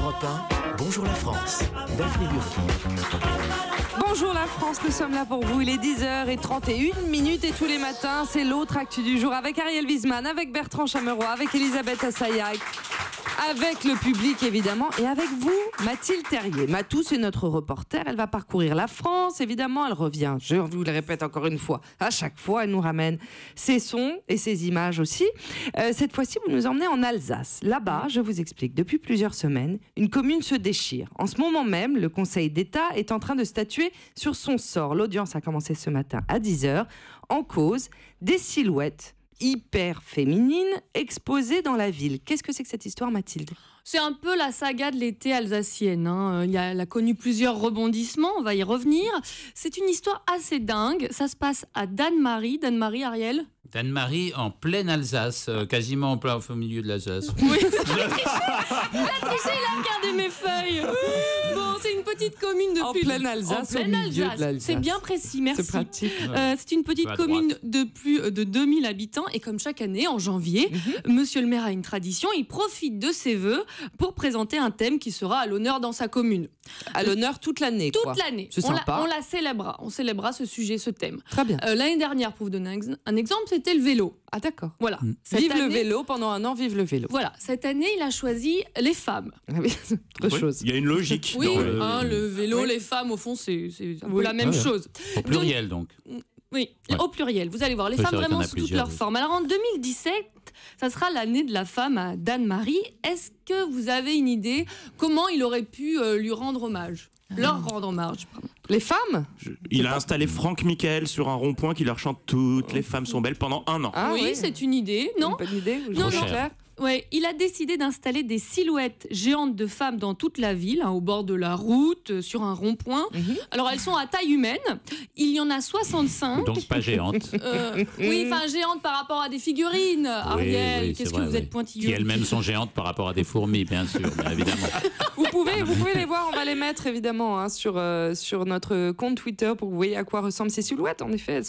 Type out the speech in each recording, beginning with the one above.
Europe 1, bonjour la France, Daphné Burki. Bonjour la France, nous sommes là pour vous, il est 10h31 et tous les matins, c'est l'autre actu du jour avec Ariel Wiesman, avec Bertrand Chameroy, avec Elisabeth Assayag, avec le public évidemment et avec vous, Mathilde Terrier. Mathou, c'est notre reporter, elle va parcourir la France, évidemment, elle revient, je vous le répète encore une fois, à chaque fois elle nous ramène ses sons et ses images aussi. Cette fois-ci, vous nous emmenez en Alsace. Là-bas, je vous explique, depuis plusieurs semaines, une commune se déchire. En ce moment même, le Conseil d'État est en train de statuer sur son sort. L'audience a commencé ce matin à 10h. En cause, des silhouettes hyper féminines exposées dans la ville. Qu'est-ce que c'est que cette histoire, Mathilde ? C'est un peu la saga de l'été alsacienne. Elle a connu plusieurs rebondissements, on va y revenir. C'est une histoire assez dingue. Ça se passe à Dannemarie. Dannemarie, Ariel ? Dannemarie en pleine Alsace, quasiment en plein au milieu de l'Alsace. Oui, il a triché, il a regardé mes feuilles. Bon, c'est une petite commune de en pleine Alsace, au milieu de l'Alsace. C'est bien précis, merci. C'est pratique. C'est une petite commune de plus de 2000 habitants et comme chaque année, en janvier, Monsieur le maire a une tradition, il profite de ses vœux pour présenter un thème qui sera à l'honneur dans sa commune. À l'honneur toute l'année, quoi. Toute l'année. C'est sympa. On célébrera ce sujet, ce thème. Très bien. L'année dernière, pour vous donner un exemple, c'était le vélo. Ah d'accord. Voilà. Vive le vélo, pendant un an, vive le vélo. Voilà, cette année, il a choisi les femmes. Ah oui, c'est autre chose. Il y a une logique. Oui, dans le vélo, les femmes, au fond, c'est un peu la même chose. Au pluriel, donc. Oui, au pluriel. Vous allez voir, les femmes vraiment sous toutes leurs formes. Alors en 2017, ça sera l'année de la femme à Dannemarie. Est-ce que vous avez une idée comment il aurait pu lui rendre hommage ? Leur rendre hommage, pardon. Les femmes ? Il a installé Franck Michael sur un rond-point qui leur chante Toutes les femmes sont belles pendant un an. Ah, oui, c'est une idée, non ? Une bonne idée, non, clair. Ouais, il a décidé d'installer des silhouettes géantes de femmes dans toute la ville, au bord de la route, sur un rond-point. Alors elles sont à taille humaine. Il y en a 65. Donc pas géantes. Oui, enfin géantes par rapport à des figurines. Ariel, qu'est-ce que vous êtes pointilleux ? Qui elles-mêmes sont géantes par rapport à des fourmis, bien sûr, bien évidemment. Vous pouvez les voir, on va les mettre évidemment sur notre compte Twitter pour que vous voyez à quoi ressemblent ces silhouettes. En effet,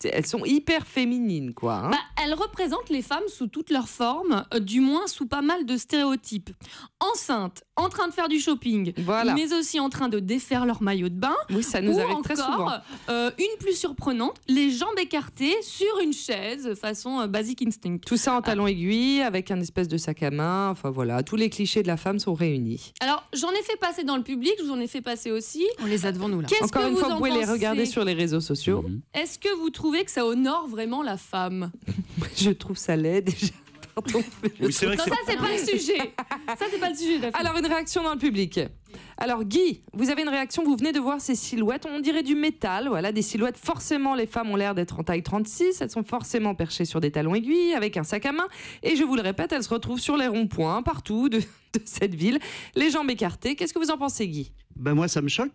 elles sont hyper féminines, quoi. Elles représentent les femmes sous toutes leurs formes. Du moins sous pas mal de stéréotypes. Enceintes, en train de faire du shopping, mais aussi en train de défaire leur maillot de bain. Oui, ça nous arrive très souvent. Une plus surprenante, les jambes écartées sur une chaise, façon Basic Instinct. Tout ça en talons aiguilles, avec un espèce de sac à main. Enfin voilà, tous les clichés de la femme sont réunis. Alors, j'en ai fait passer dans le public, je vous en ai fait passer aussi. On les a devant nous là. Encore une fois, vous pouvez les regarder sur les réseaux sociaux. Est-ce que vous trouvez que ça honore vraiment la femme ? Je trouve ça laid déjà. Oui, c'est vrai que ça, c'est pas le sujet. Ça, c'est pas le sujet. Alors, une réaction dans le public. Alors, Guy, vous avez une réaction, vous venez de voir ces silhouettes, on dirait du métal, voilà, des silhouettes, forcément, les femmes ont l'air d'être en taille 36, elles sont forcément perchées sur des talons aiguilles, avec un sac à main, et je vous le répète, elles se retrouvent sur les ronds-points, partout de cette ville, les jambes écartées. Qu'est-ce que vous en pensez, Guy ? Moi, ça me choque.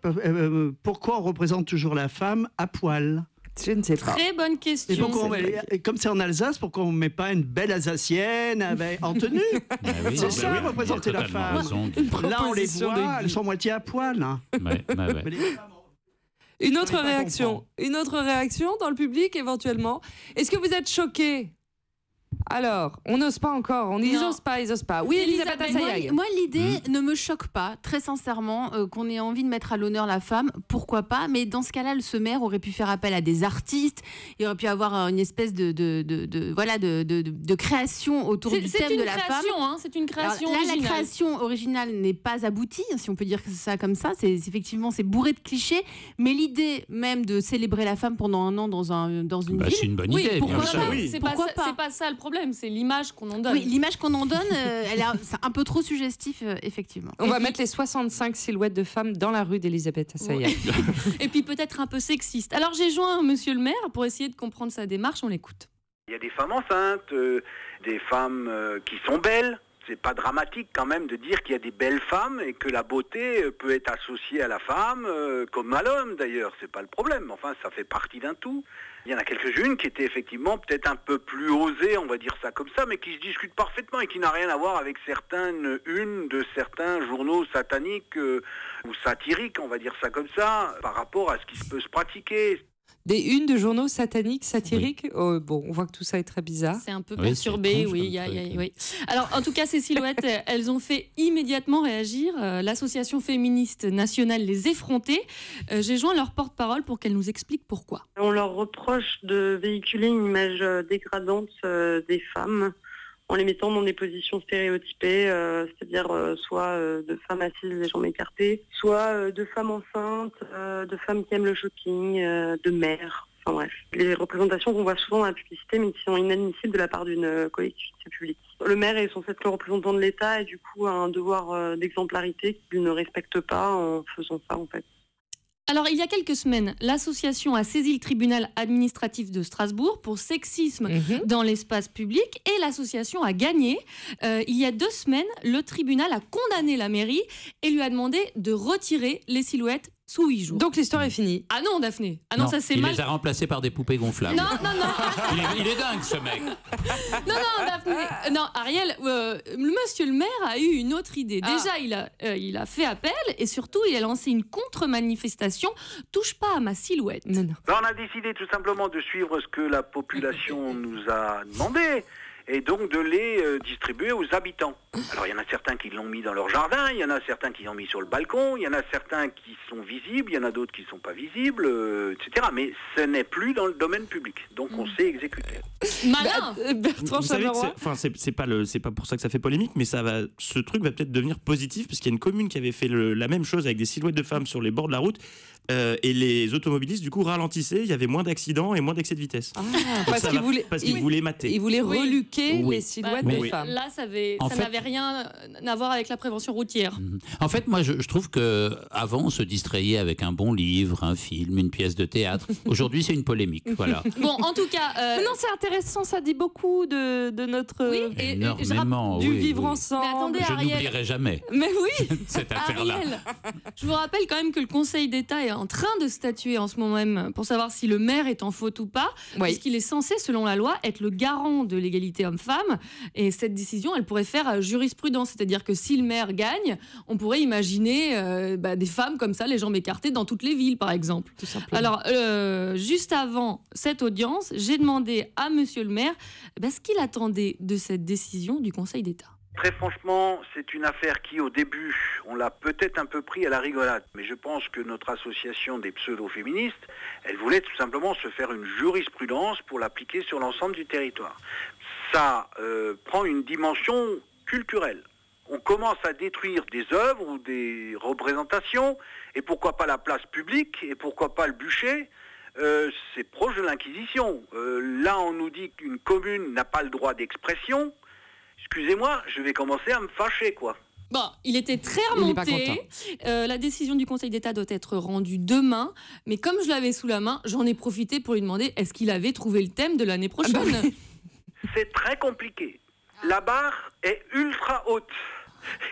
Pourquoi on représente toujours la femme à poil ? Je ne sais pas. Très bonne question. Comme c'est en Alsace, pourquoi on ne met pas une belle Alsacienne en tenue ? C'est ça, représenter la femme. Là, on les voit, elles sont moitié à poil. Une autre réaction dans le public, éventuellement. Est-ce que vous êtes choqués ? Alors, on n'ose pas encore, ils osent pas. Oui, Elisabeth Assayag. Moi, l'idée ne me choque pas, très sincèrement, qu'on ait envie de mettre à l'honneur la femme, pourquoi pas, mais dans ce cas-là, ce maire aurait pu faire appel à des artistes, il aurait pu avoir une espèce de création autour du thème de la femme. C'est une création originale. Là, la création originale n'est pas aboutie, si on peut dire ça comme ça, effectivement, c'est bourré de clichés, mais l'idée même de célébrer la femme pendant un an dans une ville... C'est une bonne idée. Pourquoi pas ? C'est pas ça le problème, c'est l'image qu'on en donne. Oui, l'image qu'on en donne, c'est un peu trop suggestif, effectivement. On va mettre les 65 silhouettes de femmes dans la rue d'Elisabeth Assayag. Et puis peut-être un peu sexiste. Alors j'ai joint monsieur le maire pour essayer de comprendre sa démarche, on l'écoute. Il y a des femmes enceintes, des femmes qui sont belles. C'est pas dramatique quand même de dire qu'il y a des belles femmes et que la beauté peut être associée à la femme, comme à l'homme d'ailleurs, c'est pas le problème. Enfin, ça fait partie d'un tout. Il y en a quelques-unes qui étaient effectivement peut-être un peu plus osées, on va dire ça comme ça, mais qui se discutent parfaitement et qui n'a rien à voir avec certaines unes de certains journaux sataniques ou satiriques, on va dire ça comme ça, par rapport à ce qui peut se pratiquer. Des unes de journaux sataniques, satiriques. Oui. Bon, on voit que tout ça est très bizarre. C'est un peu perturbé, oui. Oui. Alors, en tout cas, ces silhouettes, elles ont fait immédiatement réagir l'association féministe nationale Les Effrontés. J'ai joint leur porte-parole pour qu'elle nous explique pourquoi. On leur reproche de véhiculer une image dégradante des femmes en les mettant dans des positions stéréotypées, c'est-à-dire soit de femmes assises les jambes écartées, soit de femmes enceintes, de femmes qui aiment le shopping, de mères. Enfin bref, les représentations qu'on voit souvent dans la publicité mais qui sont inadmissibles de la part d'une collectivité publique. Le maire est censé être le représentant de l'État et du coup a un devoir d'exemplarité qu'il ne respecte pas en faisant ça en fait. Alors, il y a quelques semaines, l'association a saisi le tribunal administratif de Strasbourg pour sexisme dans l'espace public et l'association a gagné. Il y a 2 semaines, le tribunal a condamné la mairie et lui a demandé de retirer les silhouettes sous 8 jours. Donc l'histoire est finie. Ah non, Daphné. Ah non, ça c'est mal. Il les a remplacés par des poupées gonflables. Non. Il est dingue, ce mec. Non, Daphné. Non, Ariel, monsieur le maire a eu une autre idée. Déjà, il a fait appel et surtout, il a lancé une contre-manifestation. Touche pas à ma silhouette. Non. On a décidé tout simplement de suivre ce que la population nous a demandé. Et donc de les distribuer aux habitants. Alors il y en a certains qui l'ont mis dans leur jardin, il y en a certains qui l'ont mis sur le balcon, il y en a certains qui sont visibles, il y en a d'autres qui ne sont pas visibles, etc. Mais ce n'est plus dans le domaine public, donc on s'est exécuté. Malin. Bertrand Chameroy. C'est pas pour ça que ça fait polémique, mais ce truc va peut-être devenir positif, parce qu'il y a une commune qui avait fait la même chose avec des silhouettes de femmes sur les bords de la route, et les automobilistes du coup ralentissaient, il y à moins d'accidents et moins d'excès de vitesse. Parce qu'ils voulaient mater. Ils voulaient reluquer les silhouettes des femmes. Là, ça n'avait rien à voir avec la prévention routière. En fait, moi, je trouve qu'avant, on se distrayait avec un bon livre, un film, une pièce de théâtre. Aujourd'hui, c'est une polémique. Voilà. Bon, en tout cas... Non, c'est intéressant, ça dit beaucoup de notre... Oui, énormément. Du vivre ensemble. Mais attendez, je Ariel... n'oublierai jamais. Mais oui. Cette affaire-là. Ariel, je vous rappelle quand même que le Conseil d'État est en train de statuer en ce moment même pour savoir si le maire est en faute ou pas, puisqu'il est censé, selon la loi, être le garant de l'égalité homme-femme. Et cette décision, elle pourrait faire jurisprudence. C'est-à-dire que si le maire gagne, on pourrait imaginer des femmes comme ça, les jambes écartées, dans toutes les villes, par exemple. Tout simplement. Alors, juste avant cette audience, j'ai demandé à monsieur le maire ce qu'il attendait de cette décision du Conseil d'État. Très franchement, c'est une affaire qui, au début, on l'a peut-être un peu pris à la rigolade. Mais je pense que notre association des pseudo-féministes, elle voulait tout simplement se faire une jurisprudence pour l'appliquer sur l'ensemble du territoire. Ça prend une dimension culturelle. On commence à détruire des œuvres ou des représentations, et pourquoi pas la place publique, et pourquoi pas le bûcher. C'est proche de l'Inquisition. Là, on nous dit qu'une commune n'a pas le droit d'expression. Excusez-moi, je vais commencer à me fâcher, quoi. Bon, il était très remonté. La décision du Conseil d'État doit être rendue demain. Mais comme je l'avais sous la main, j'en ai profité pour lui demander est-ce qu'il avait trouvé le thème de l'année prochaine. C'est très compliqué. La barre est ultra haute.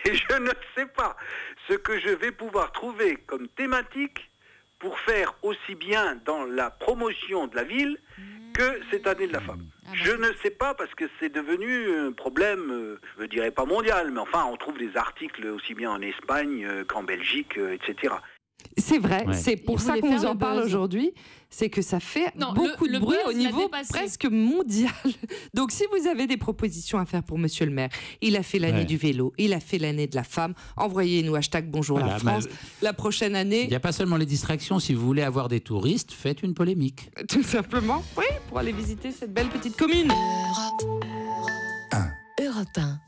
Et je ne sais pas ce que je vais pouvoir trouver comme thématique pour faire aussi bien dans la promotion de la ville que cette année de la femme. Je ne sais pas, parce que c'est devenu un problème, je ne dirais pas mondial, mais enfin on trouve des articles aussi bien en Espagne qu'en Belgique, etc. C'est vrai, c'est pour ça qu'on vous en parle aujourd'hui, c'est que ça fait beaucoup de bruit au niveau presque mondial. Donc si vous avez des propositions à faire pour monsieur le maire, il a fait l'année du vélo, il a fait l'année de la femme, envoyez-nous #bonjour la France. La prochaine année... Il n'y a pas seulement les distractions, si vous voulez avoir des touristes, faites une polémique. Tout simplement, oui, pour aller visiter cette belle petite commune. Europe 1.